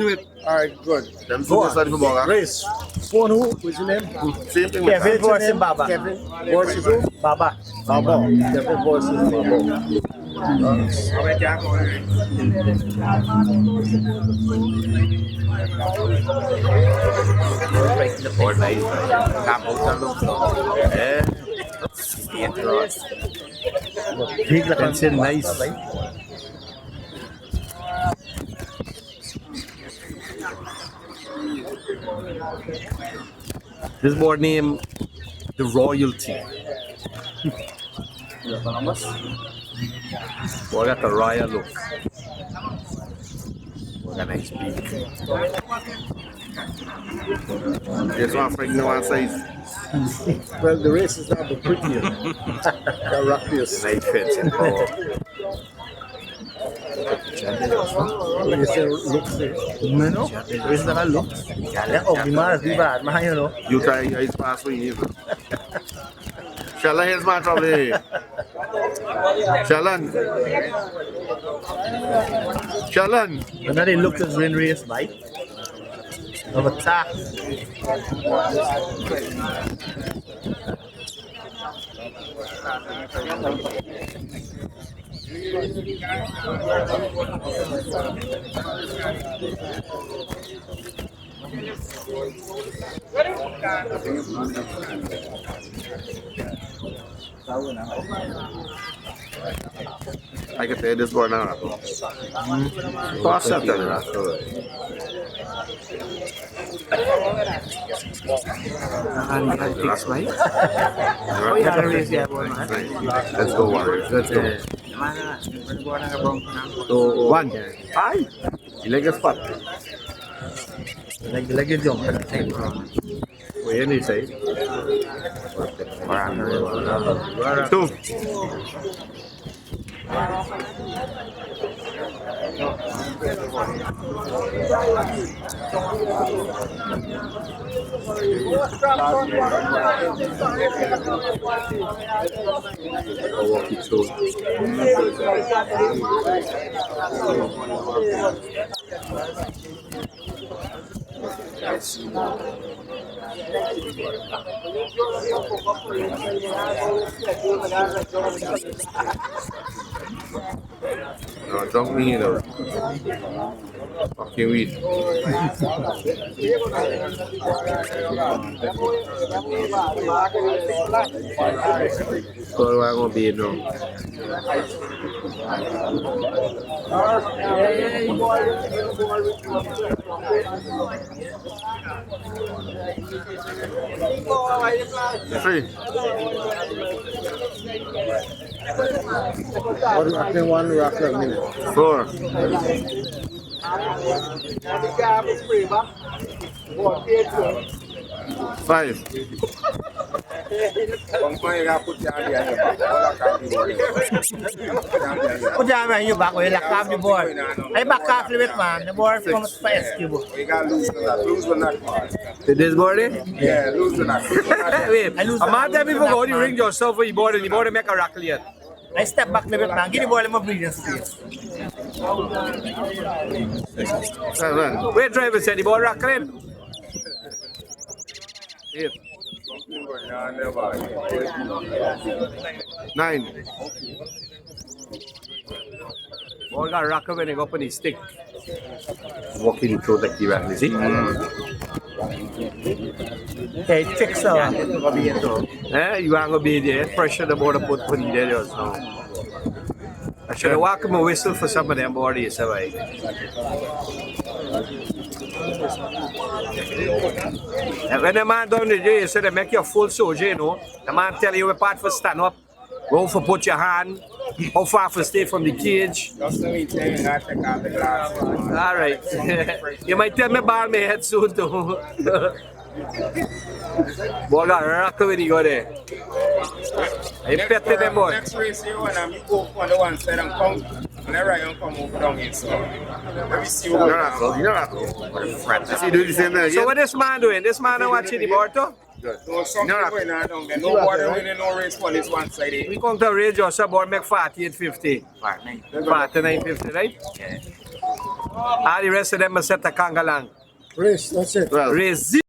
do it. Alright, good. Them two just started for Boga. Race. Phone who? What's your name? Same thing. Kevin versus Baba. Kevin. Versus who? Baba. Baba. Kevin versus Baba. The board nice. Come out and look. Yeah. Big like Pencil nice. This board name, the Royalty. Board got the royal look. Board got a nice beak. This one for no one size. Well, the race is not the prettier. The rockiest. Nice fencing. Oh. When you say looks, no. Where's the look? Yeah, oh, the man is bad, man, you know. You try his pass for you. Shallan, here's my trouble. Shallan. Shallan. And now they look as win race, right? Of attack. I can play this board now. Pass up there. Fix, right? Let's go, Warriors. Let's go. So, one. Aye. You like a spot? Like a jump. Wait, any say? Two. I'll walk you through. No, don't me either. Fucking weed. So I'm gonna be no. Free. One rock minute. 4. 5. Put down man, you back away like half the board. I back half the it, man. The board from space cube. We got lose or not. Lose or not. Did this board in? Yeah, lose or not. Wait, I'm not telling people go, you ring yourself for your board and you board to make a rackle yet. I step back a little bit, man. Give the ball in my breathing space. 7. Wait, driver said the board rackle in. 8. 9. Ball got rackle when they go up on his stick. Walking through the key back, you see? Okay, fix up. Eh, you ain't gonna be there. Pressure the board to put you there just now. I should have walked him a whistle for some of them bodies, have I? And when the man down the J, so they make you a full soldier, you know. The man tell you what part for stand up, go for put your hand, how far for stay from the cage. Just let me tell you, I take out the glass. All right. You might tell me ball my head soon too. Boy got rocked when he got there. I petted them boy. Next race you and I'm go on the one side and come. Whenever I come over down here, so let me see what You're not. See, do the same thing again. So what this man doing? This man watching the board too? no something going on down there. No water winning, no race for this one side. We come to range or board make 48.50. 49.50, right? Yeah. All the rest of them are set a kangalang. Race, that's it. 12. Raise